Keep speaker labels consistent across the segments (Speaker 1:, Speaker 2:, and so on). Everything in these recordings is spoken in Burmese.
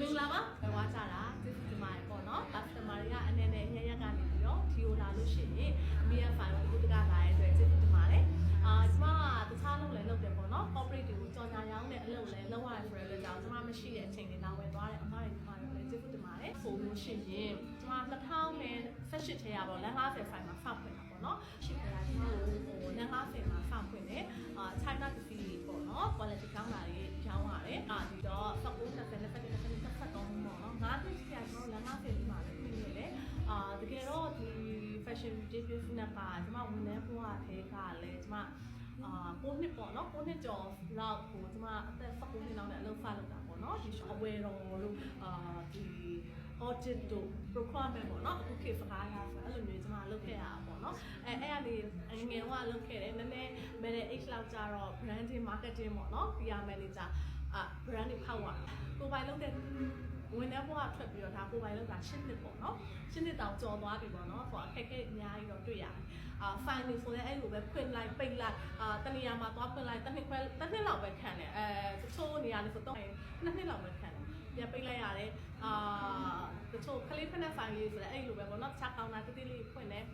Speaker 1: မင်္ဂလာပါဘယ်ဝါကြတာဒီမှာပေါ့နော် customer တွေကအနေနဲ့ရရကနေပြီးတော့ဒီကိုလာလို့ရှိရင် media file ကိုတကလာရဲ့အတွက်ကျေးဇူးတင်ပါတယ်ကျမတခြားလုပ်လည်းလုပ်တယ်ပေါ့နော် corporate တွေကိုကြော်ညာရောင်းတဲ့အလုပ်လည်းလုပ်ရတယ်ဆိုတဲ့အတွက်ကြောင့်ကျမမရှိတဲ့အချိန်တွေလာဝင်သွားတဲ့အမားတွေဒီမှာလည်းကျေးဇူးတင်ပါတယ်ဆိုလို့ရှိရင်ကျမ2018ထဲရပါတော့လမ်း50 file မှာဖောက်ဖွင့်တာပေါ့နော်ရှိခါကျမတို့လမ်း50မှာဖောက်ဖွင့်တယ်China တစီပေါ့နော် quality ကောင်းတာတွေရောင်းရတယ်ဒီတော့19 20 20တော့ပေါ့နော်ငါးနှစ်ကြာကျွန်တော်လမ်း50ဒီမှာလည်းပြင်နေတယ်တကယ်တော့ဒီ fashion debut နဲ့ကကျမဝန်ထမ်းဘဝထဲကလည်းကျမ9နှစ်ပေါ့နော်9နှစ်ကျော်လောက်ကိုကျမအသက်19နှစ်လောက်နဲ့အလုပ်စလုပ်တာပေါ့နော်ဒီ software တော်လို့ဒီ audit တို့ procurement ပေါ့နော်အခုခေတ်စကားရဆိုအဲ့လိုမျိုးကျမလုပ်ခဲ့ရတာပေါ့နော်အဲ့ကနေငယ်ကလုပ်ခဲ့တယ်နည်းနည်း middle age လောက်ကြတော့ branding marketing ပေါ့နော် PR manager brand တွေဖောက်ရကိုပိုင်လုပ်တဲ့ဝင်တဲ့ဘဝထွက်ပြီးတော့ဒါကိုပိုင်လောက်တာ10နှစ်ပေါ့နော်10နှစ်တောင်ကျော်သွားပြီပေါ့နော်ဆိုတော့အခက်အခဲအများကြီးတော့တွေ့ရတယ်file တွေဆိုလည်းအဲ့လိုပဲဖွင့်လိုက်ပိတ်လိုက်တနေရာမှာသွားဖွင့်လိုက်တစ်နှစ်လောက်ပဲခံတယ်တချို့နေရာလေးဆိုတော့2နှစ်လောက်ပဲခံတယ်ပြန်ပိတ်လိုက်ရတယ်တချို့ကလေးဖက်နဲ့ file လေးဆိုလည်းအဲ့လိုပဲပေါ့နော်တခြားကောင်တာတိတိလေးဖွင့်တယ်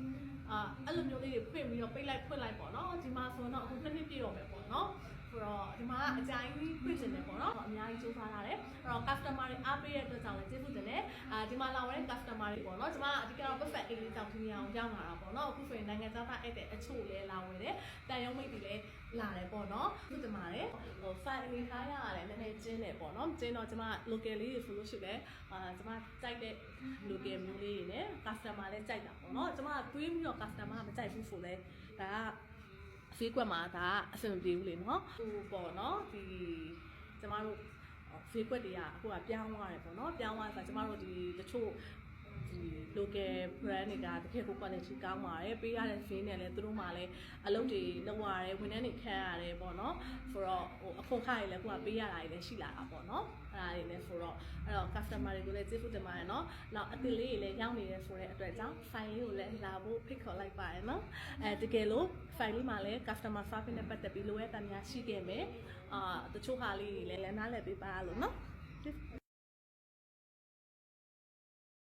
Speaker 1: အဲ့လိုမျိုးလေးတွေဖွင့်ပြီးတော့ပိတ်လိုက်ဖွင့်လိုက်ပေါ့နော်ဒီမှာဆိုတော့အခု2နှစ်ပြည့်တော့ပဲပေါ့နော်ဆိုတော့ဒီမှာအကြိုင်းကြီးဖွင့်နေတယ်ပေါ့နော်အများကြီးစူးစမ်းထားတယ်အဲ့တော့ customer တွေအားပေးတဲ့အတွက်ကြောင့်လည်းကျေးဇူးတင်တယ်ဒီမှာလာတဲ့ customer တွေပေါ့နော်ကျွန်မအဓိကတော့ perfect အေးလေးကြောင့်ဒီနေရာကိုရောက်လာတာပေါ့နော်အခုဆိုရင်နိုင်ငံခြားသားအဲ့တဲ့အချို့လည်းလာဝင်တယ်တန်ရုံးမိတ်တွေလည်းလာတယ်ပေါ့နော်သူတင်ပါတယ်file အနေထားရတယ်နည်းနည်းကျင်းတယ်ပေါ့နော်ကျင်းတော့ကျွန်မ local လေးတွေဆိုလို့ရှိတယ်ကျွန်မကြိုက်တဲ့ local မျိုးလေးတွေနဲ့ customer လည်းကြိုက်တာပေါ့နော်ကျွန်မတွေးပြီးတော့ customer မကြိုက်ဘူးဆိုလဲဒါကဈေးကွက်မှာဒါအဆင်မပြေဘူးလေနော်ဟိုပေါ့နော်ဒီကျမတို့ဈေးကွက်တွေကအခုကပြောင်းသွားတယ်ပေါ့နော်ပြောင်းသွားဆိုကျမတို့ဒီတချို့ဒီ local brand တွေကတကယ်ကို quality ကောင်းပါတယ်ပေးရတဲ့ဈေးနဲ့လည်းသူတို့မှလည်းအလုပ်တွေလုပ်ရတယ်ဝန်ထမ်းတွေခန့်ရတယ်ပေါ့နော်ဆိုတော့ဟိုအခွန်ခါတွေလည်းကိုကပေးရတာတွေလည်းရှိလာတာပေါ့နော်အဲ့ဒါတွေလည်းဆိုတော့အဲ့တော့ customer တွေကိုလည်းကျေးဇူးတင်ပါတယ်နော်နောက်အသစ်လေးတွေလည်းရောက်နေတယ်ဆိုတဲ့အတွက်ကြောင့် file လေးကိုလည်းလာဖို့ဖိတ်ခေါ်လိုက်ပါတယ်နော်တကယ်လို့ file လေးမှာလည်း customer service နဲ့ပတ်သက်ပြီးလိုအပ်တာများရှိခဲ့မယ်တချို့ဟာလေးတွေလည်းနားလည်ပေးပါလို့နော်